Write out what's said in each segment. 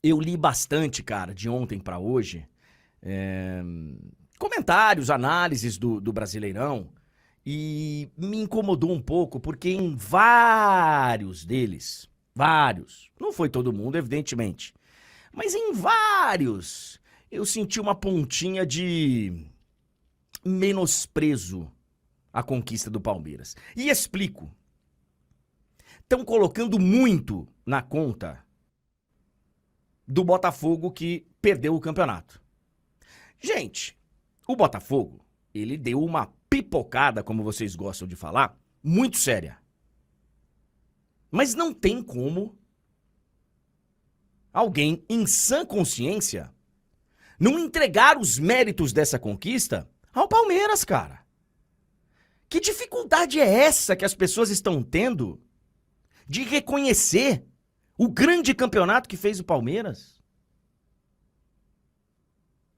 Eu li bastante, cara, de ontem pra hoje, é, comentários, análises do Brasileirão, e me incomodou um pouco, porque em vários, não foi todo mundo, evidentemente, mas em vários, eu senti uma pontinha de menosprezo à conquista do Palmeiras. E explico. Estão colocando muito na conta do Botafogo que perdeu o campeonato. Gente, o Botafogo, ele deu uma pipocada, como vocês gostam de falar, muito séria. Mas não tem como alguém em sã consciência não entregar os méritos dessa conquista ao Palmeiras, cara. Que dificuldade é essa que as pessoas estão tendo de reconhecer o grande campeonato que fez o Palmeiras?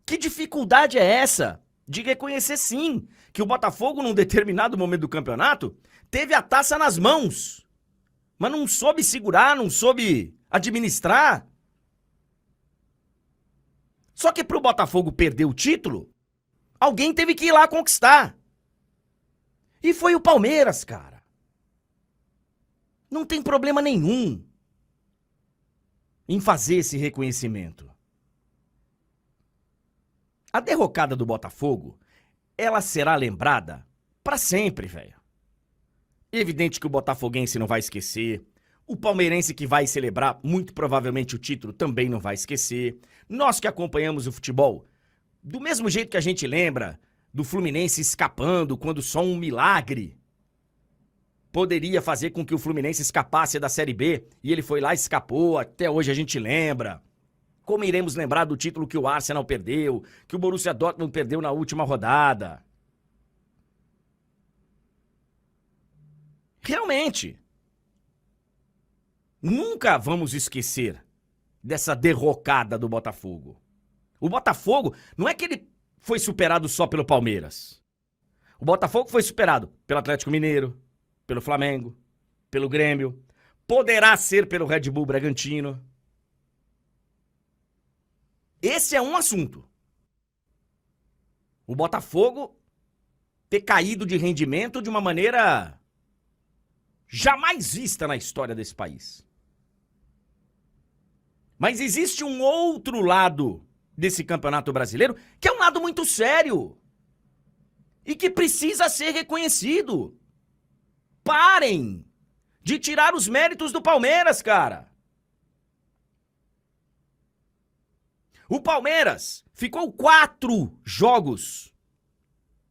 Que dificuldade é essa de reconhecer, sim, que o Botafogo, num determinado momento do campeonato, teve a taça nas mãos, mas não soube segurar, não soube administrar? Só que pro Botafogo perder o título, alguém teve que ir lá conquistar. E foi o Palmeiras, cara. Não tem problema nenhum em fazer esse reconhecimento. A derrocada do Botafogo, ela será lembrada pra sempre, velho. Evidente que o botafoguense não vai esquecer. O palmeirense que vai celebrar, muito provavelmente, o título também não vai esquecer. Nós que acompanhamos o futebol, do mesmo jeito que a gente lembra do Fluminense escapando quando só um milagre poderia fazer com que o Fluminense escapasse da Série B, e ele foi lá e escapou, até hoje a gente lembra. Como iremos lembrar do título que o Arsenal perdeu, que o Borussia Dortmund perdeu na última rodada? Realmente, nunca vamos esquecer dessa derrocada do Botafogo. O Botafogo, não é que ele foi superado só pelo Palmeiras. O Botafogo foi superado pelo Atlético Mineiro, pelo Flamengo, pelo Grêmio, poderá ser pelo Red Bull Bragantino. Esse é um assunto. O Botafogo ter caído de rendimento de uma maneira jamais vista na história desse país. Mas existe um outro lado desse Campeonato Brasileiro, que é um lado muito sério e que precisa ser reconhecido. Parem de tirar os méritos do Palmeiras, cara. O Palmeiras ficou 4 jogos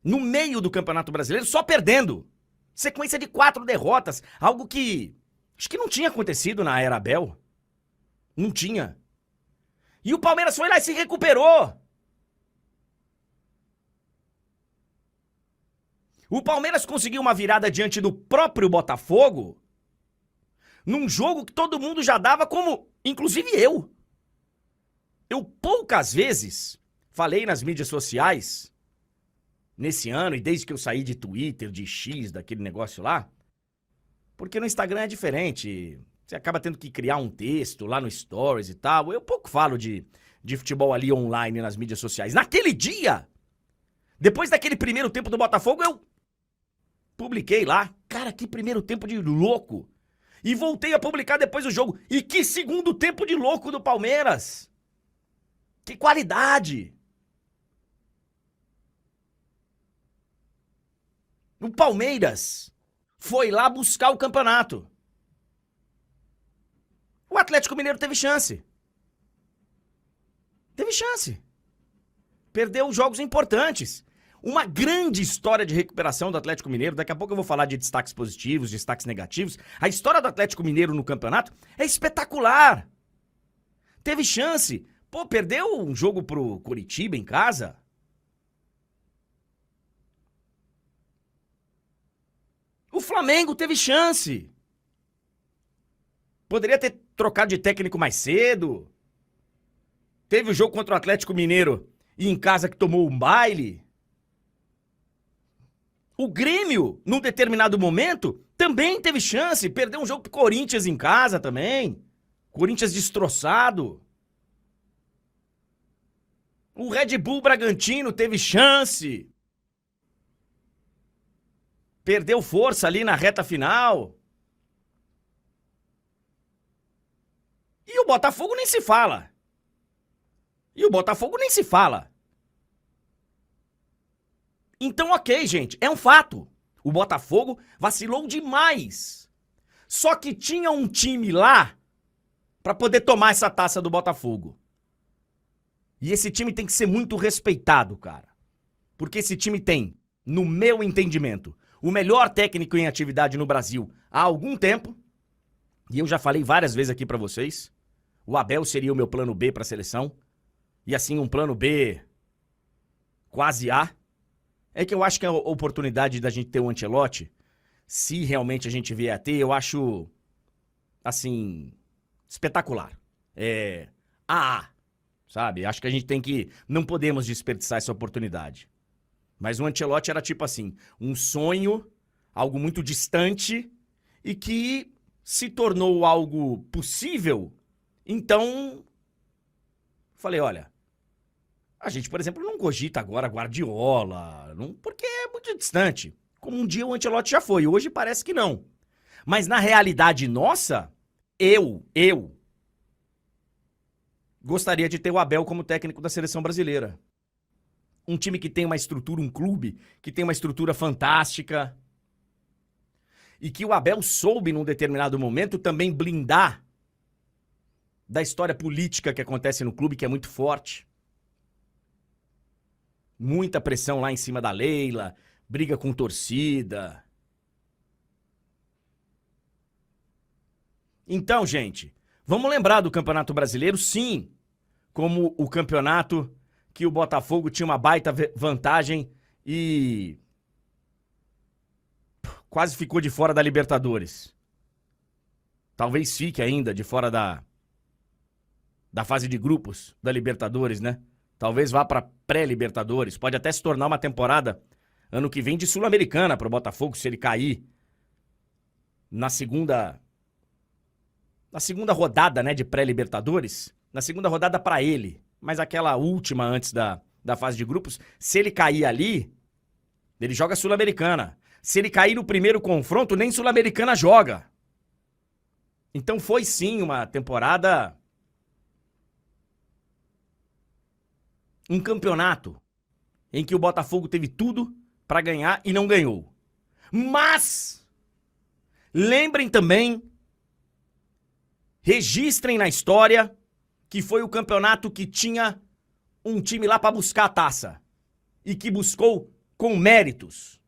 no meio do Campeonato Brasileiro só perdendo. Sequência de 4 derrotas, algo que acho que não tinha acontecido na era Abel. Não tinha. E o Palmeiras foi lá e se recuperou. O Palmeiras conseguiu uma virada diante do próprio Botafogo, num jogo que todo mundo já dava como, inclusive eu. Eu poucas vezes falei nas mídias sociais, nesse ano, e desde que eu saí de Twitter, de X, daquele negócio lá, porque no Instagram é diferente. Você acaba tendo que criar um texto lá no Stories e tal. Eu pouco falo de futebol ali online nas mídias sociais. Naquele dia, depois daquele primeiro tempo do Botafogo, eu publiquei lá. Cara, que primeiro tempo de louco. E voltei a publicar depois do jogo. E que segundo tempo de louco do Palmeiras. Que qualidade. O Palmeiras foi lá buscar o campeonato. O Atlético Mineiro teve chance. Teve chance. Perdeu jogos importantes. Uma grande história de recuperação do Atlético Mineiro. Daqui a pouco eu vou falar de destaques positivos, destaques negativos. A história do Atlético Mineiro no campeonato é espetacular. Teve chance. Pô, perdeu um jogo pro Coritiba em casa. O Flamengo teve chance. Poderia ter trocado de técnico mais cedo. Teve o jogo contra o Atlético Mineiro e em casa que tomou um baile. O Grêmio, num determinado momento, também teve chance. Perdeu um jogo pro Corinthians em casa também. Corinthians destroçado. O Red Bull Bragantino teve chance. Perdeu força ali na reta final. E o Botafogo nem se fala. Então, ok, gente, é um fato. O Botafogo vacilou demais. Só que tinha um time lá pra poder tomar essa taça do Botafogo. E esse time tem que ser muito respeitado, cara. Porque esse time tem, no meu entendimento, o melhor técnico em atividade no Brasil há algum tempo. E eu já falei várias vezes aqui pra vocês. O Abel seria o meu plano B pra seleção. E assim, um plano B quase A. É que eu acho que a oportunidade da gente ter o Ancelotti, se realmente a gente vier a ter, eu acho, assim, espetacular. É AA, sabe? Acho que a gente tem que... Não podemos desperdiçar essa oportunidade. Mas o Ancelotti era tipo assim, um sonho, algo muito distante e que se tornou algo possível. Então, falei, olha, a gente, por exemplo, não cogita agora Guardiola, porque é muito distante. Como um dia o Ancelotti já foi, hoje parece que não. Mas na realidade nossa, eu gostaria de ter o Abel como técnico da seleção brasileira. Um time que tem uma estrutura, um clube que tem uma estrutura fantástica. E que o Abel soube, num determinado momento, também blindar da história política que acontece no clube, que é muito forte. Muita pressão lá em cima da Leila, briga com torcida. Então, gente, vamos lembrar do Campeonato Brasileiro, sim, como o campeonato que o Botafogo tinha uma baita vantagem e quase ficou de fora da Libertadores. Talvez fique ainda de fora da fase de grupos da Libertadores, né? Talvez vá para pré-Libertadores. Pode até se tornar uma temporada ano que vem de Sul-Americana para o Botafogo, se ele cair na segunda rodada, né, de pré-Libertadores. Na segunda rodada para ele. Mas aquela última antes da fase de grupos, se ele cair ali, ele joga Sul-Americana. Se ele cair no primeiro confronto, nem Sul-Americana joga. Então foi sim uma temporada... Um campeonato em que o Botafogo teve tudo para ganhar e não ganhou. Mas, lembrem também, registrem na história que foi o campeonato que tinha um time lá para buscar a taça. E que buscou com méritos.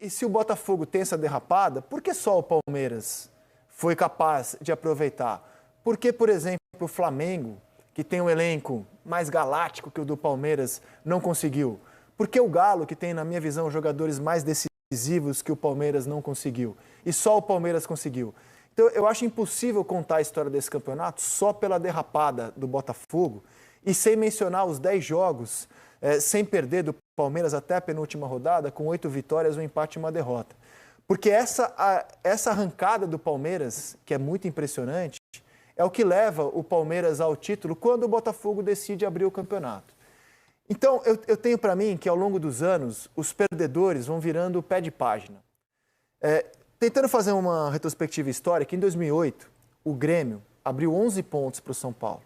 E se o Botafogo tem essa derrapada, por que só o Palmeiras foi capaz de aproveitar? Por que, por exemplo, o Flamengo, que tem um elenco mais galáctico que o do Palmeiras, não conseguiu? Por que o Galo, que tem, na minha visão, jogadores mais decisivos que o Palmeiras não conseguiu? E só o Palmeiras conseguiu. Então, eu acho impossível contar a história desse campeonato só pela derrapada do Botafogo e sem mencionar os 10 jogos, sem perder do Palmeiras até a penúltima rodada, com 8 vitórias, um empate e uma derrota. Porque essa arrancada do Palmeiras, que é muito impressionante, é o que leva o Palmeiras ao título quando o Botafogo decide abrir o campeonato. Então, eu tenho para mim que ao longo dos anos, os perdedores vão virando pé de página. Tentando fazer uma retrospectiva histórica, em 2008, o Grêmio abriu 11 pontos para o São Paulo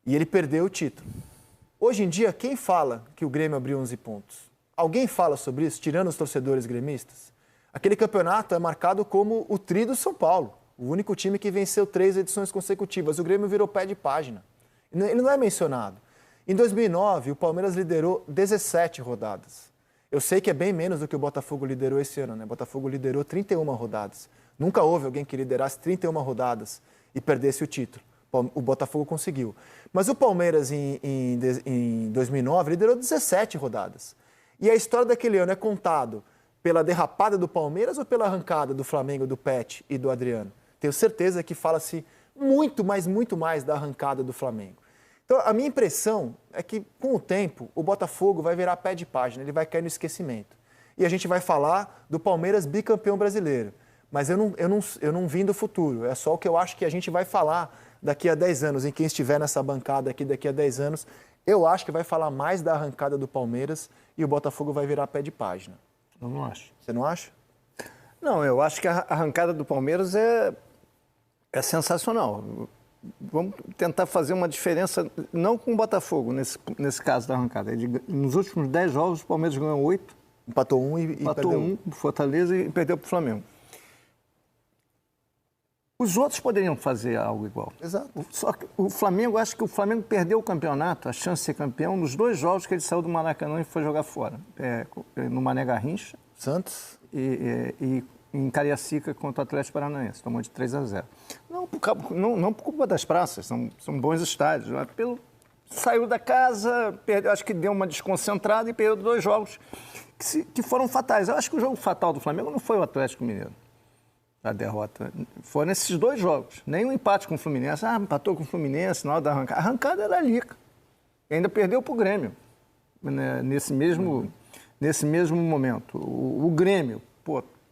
e ele perdeu o título. Hoje em dia, quem fala que o Grêmio abriu 11 pontos? Alguém fala sobre isso, tirando os torcedores gremistas? Aquele campeonato é marcado como o tri do São Paulo. O único time que venceu 3 edições consecutivas. O Grêmio virou pé de página. Ele não é mencionado. Em 2009, o Palmeiras liderou 17 rodadas. Eu sei que é bem menos do que o Botafogo liderou esse ano, né? O Botafogo liderou 31 rodadas. Nunca houve alguém que liderasse 31 rodadas e perdesse o título. O Botafogo conseguiu. Mas o Palmeiras, em 2009, liderou 17 rodadas. E a história daquele ano é contado pela derrapada do Palmeiras ou pela arrancada do Flamengo, do Pet e do Adriano? Tenho certeza que fala-se muito mais da arrancada do Flamengo. Então, a minha impressão é que, com o tempo, o Botafogo vai virar pé de página, ele vai cair no esquecimento. E a gente vai falar do Palmeiras bicampeão brasileiro. Mas eu não vim do futuro, é só o que eu acho que a gente vai falar daqui a 10 anos, em quem estiver nessa bancada aqui daqui a 10 anos, Eu acho que vai falar mais da arrancada do Palmeiras e o Botafogo vai virar pé de página. Eu não acho. Você não acha? Não, eu acho que a arrancada do Palmeiras é sensacional. Vamos tentar fazer uma diferença, não com o Botafogo, nesse caso da arrancada. Nos últimos 10 jogos, o Palmeiras ganhou 8. Empatou um e Empatou perdeu um, Fortaleza, e perdeu para o Flamengo. Os outros poderiam fazer algo igual. Exato. Só que o Flamengo, acho que o Flamengo perdeu o campeonato, a chance de ser campeão, nos 2 jogos que ele saiu do Maracanã e foi jogar fora. No Mané Garrincha Santos? e em Cariacica contra o Atlético Paranaense. Tomou de 3-0. Não por culpa das praças, são bons estádios. Mas saiu da casa, acho que deu uma desconcentrada e perdeu 2 jogos que foram fatais. Eu acho que o jogo fatal do Flamengo não foi o Atlético Mineiro. A derrota. Foram esses 2 jogos. Nem o empate com o Fluminense. Empatou com o Fluminense na hora da arrancada. A arrancada era ali. E ainda perdeu para o Grêmio. Né? Nesse mesmo momento. O Grêmio,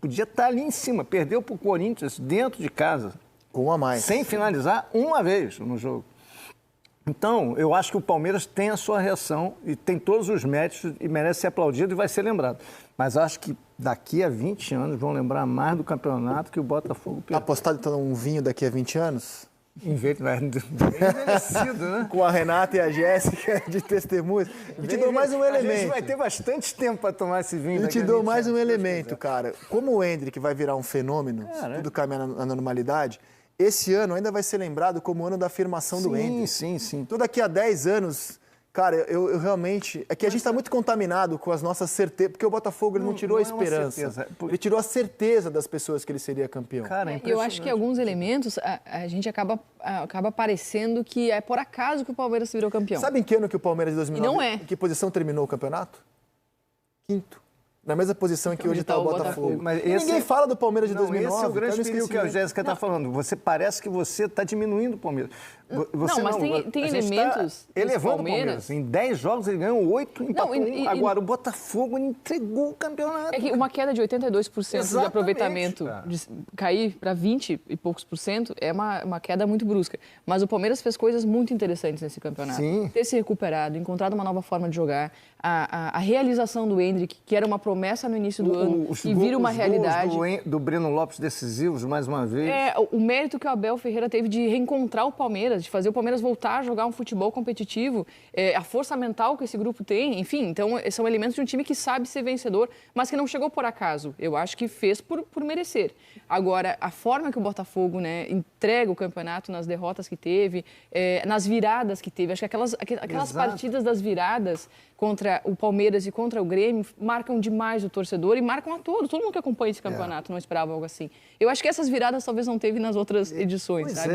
podia estar ali em cima. Perdeu para o Corinthians dentro de casa. Com um a mais. Sem finalizar uma vez no jogo. Então, eu acho que o Palmeiras tem a sua reação e tem todos os méritos e merece ser aplaudido e vai ser lembrado. Mas acho que daqui a 20 anos vão lembrar mais do campeonato que o Botafogo perdeu. Apostado então um vinho daqui a 20 anos? Envelhecido, né? Com a Renata e a Jéssica de testemunhas. E te dou mais um elemento. A gente vai ter bastante tempo para tomar esse vinho. E te dou mais um elemento, cara. Como o Endrick vai virar um fenômeno, se tudo caminhar na normalidade, esse ano ainda vai ser lembrado como o ano da afirmação do Endrick. Sim. Então daqui a 10 anos, cara, eu realmente... É que a gente está muito contaminado com as nossas certezas, porque o Botafogo ele não tirou a esperança. Ele tirou a certeza das pessoas que ele seria campeão. Cara, eu acho que alguns elementos a gente acaba parecendo que é por acaso que o Palmeiras virou campeão. Sabe em que ano que o Palmeiras de 2009... E não é. Em que posição terminou o campeonato? 5º. Na mesma posição em que hoje está o Botafogo. Mas ninguém fala do Palmeiras de 2009. Esse é o grande perigo que a Jéssica está falando. Parece que você está diminuindo o Palmeiras. Mas tem elementos elevando o Palmeiras. Em 10 jogos ele ganhou 8, empatou 1. Agora, o Botafogo entregou o campeonato. É que uma queda de 82% de aproveitamento, de cair para 20 e poucos por cento, é uma queda muito brusca. Mas o Palmeiras fez coisas muito interessantes nesse campeonato. Sim. Ter se recuperado, encontrado uma nova forma de jogar, a realização do Endrick, que era uma promessa no início do ano, e vira uma realidade. Do Breno Lopes decisivos, mais uma vez. O mérito que o Abel Ferreira teve de reencontrar o Palmeiras, de fazer o Palmeiras voltar a jogar um futebol competitivo, a força mental que esse grupo tem, enfim, então são elementos de um time que sabe ser vencedor, mas que não chegou por acaso. Eu acho que fez por merecer. Agora, a forma que o Botafogo, né, entrega o campeonato nas derrotas que teve, nas viradas que teve, acho que aquelas partidas das viradas contra o Palmeiras e contra o Grêmio marcam demais o torcedor e marcam a todos. Todo mundo que acompanha esse campeonato não esperava algo assim. Eu acho que essas viradas talvez não teve nas outras edições, sabe?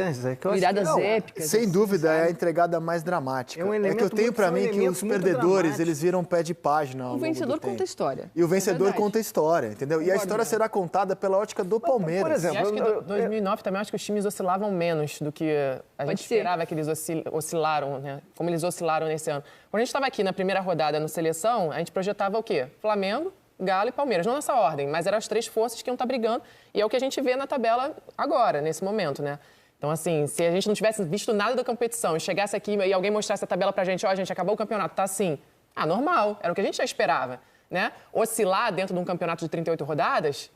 Viradas épicas. Sem dúvida, é a entregada mais dramática. É que eu tenho para mim que os perdedores, eles viram pé de página. O vencedor conta a história. E o vencedor conta a história, entendeu? E a história será contada pela ótica do Palmeiras. Por exemplo, acho que 2009 também acho que os times oscilavam menos do que a gente esperava que eles oscilaram, né? Como eles oscilaram nesse ano. Quando a gente estava aqui na primeira rodada no Seleção, a gente projetava o quê? Flamengo, Galo e Palmeiras. Não nessa ordem, mas eram as 3 forças que iam estar brigando. E é o que a gente vê na tabela agora, nesse momento, né? Então, assim, se a gente não tivesse visto nada da competição e chegasse aqui e alguém mostrasse a tabela pra gente, gente, acabou o campeonato, tá assim. Normal, era o que a gente já esperava, né? Oscilar dentro de um campeonato de 38 rodadas,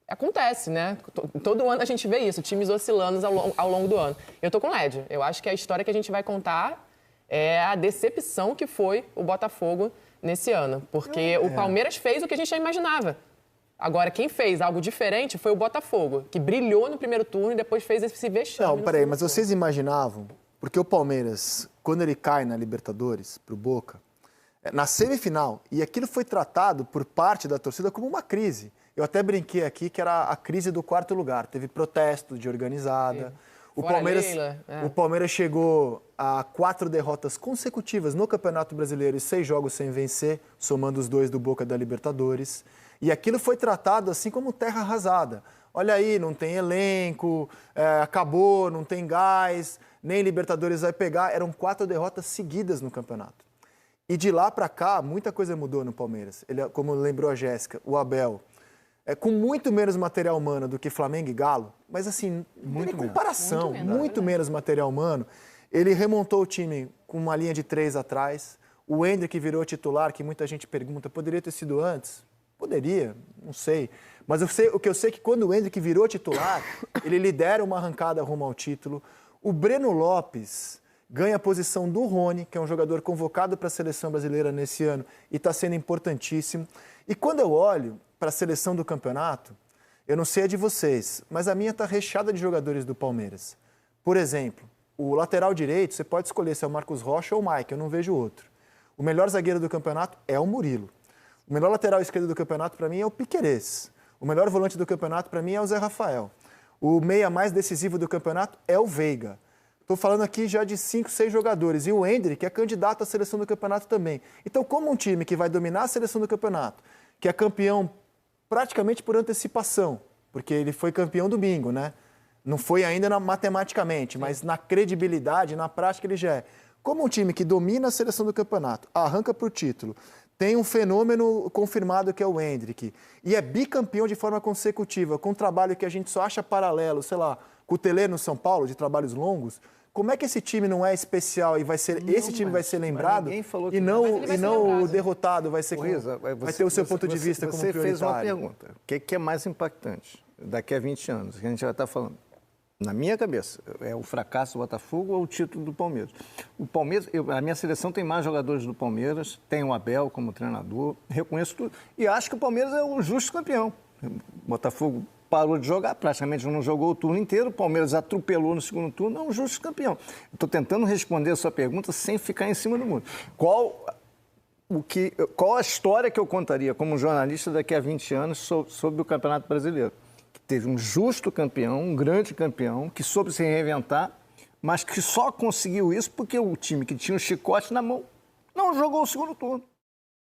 acontece, né? Todo ano a gente vê isso, times oscilando ao longo do ano. Eu tô com o Led. Eu acho que a história que a gente vai contar é a decepção que foi o Botafogo nesse ano. Porque o Palmeiras fez o que a gente já imaginava. Agora, quem fez algo diferente foi o Botafogo, que brilhou no primeiro turno e depois fez esse vexame. Não, peraí, mas vocês imaginavam... Porque o Palmeiras, quando ele cai na Libertadores, pro Boca, na semifinal, e aquilo foi tratado por parte da torcida como uma crise. Eu até brinquei aqui que era a crise do 4º lugar. Teve protesto de organizada. O Palmeiras chegou a 4 derrotas consecutivas no Campeonato Brasileiro e 6 jogos sem vencer, somando os 2 do Boca da Libertadores. E aquilo foi tratado assim como terra arrasada. Olha aí, não tem elenco, acabou, não tem gás, nem Libertadores vai pegar. Eram 4 derrotas seguidas no campeonato. E de lá para cá, muita coisa mudou no Palmeiras. Ele, como lembrou a Jéssica, o Abel, com muito menos material humano do que Flamengo e Galo, mas assim, muito comparação, muito menos material humano. Ele remontou o time com uma linha de 3 atrás. O Endrick virou titular, que muita gente pergunta, poderia ter sido antes? Poderia, não sei. Mas o que eu sei é que quando o Endrick virou titular, ele lidera uma arrancada rumo ao título. O Breno Lopes ganha a posição do Rony, que é um jogador convocado para a seleção brasileira nesse ano e está sendo importantíssimo. E quando eu olho para a seleção do campeonato, eu não sei a de vocês, mas a minha está recheada de jogadores do Palmeiras. Por exemplo, o lateral direito, você pode escolher se é o Marcos Rocha ou o Mike, eu não vejo outro. O melhor zagueiro do campeonato é o Murilo. O melhor lateral esquerdo do campeonato, para mim, é o Piquerez. O melhor volante do campeonato, para mim, é o Zé Rafael. O meia mais decisivo do campeonato é o Veiga. Estou falando aqui já de 5, 6 jogadores. E o Endrick é candidato à seleção do campeonato também. Então, como um time que vai dominar a seleção do campeonato, que é campeão praticamente por antecipação, porque ele foi campeão domingo, né? Não foi ainda matematicamente, mas na credibilidade, na prática ele já é. Como um time que domina a seleção do campeonato, arranca para o título, tem um fenômeno confirmado que é o Endrick, e é bicampeão de forma consecutiva, com um trabalho que a gente só acha paralelo, sei lá, com o Telê no São Paulo, de trabalhos longos, como é que esse time não é especial e vai ser vai ser lembrado e não o derrotado vai ser vai ter o seu ponto de vista como prioritário? Você fez uma pergunta. O que é mais impactante daqui a 20 anos? Que a gente já está falando. Na minha cabeça, é o fracasso do Botafogo ou o título do Palmeiras? O Palmeiras, a minha seleção tem mais jogadores do Palmeiras, tem o Abel como treinador, reconheço tudo. E acho que o Palmeiras é o justo campeão. O Botafogo parou de jogar, praticamente não jogou o turno inteiro, o Palmeiras atropelou no segundo turno, é um justo campeão. Estou tentando responder a sua pergunta sem ficar em cima do muro. Qual a história que eu contaria como jornalista daqui a 20 anos sobre o Campeonato Brasileiro? Teve um justo campeão, um grande campeão, que soube se reinventar, mas que só conseguiu isso porque o time que tinha o chicote na mão não jogou o segundo turno.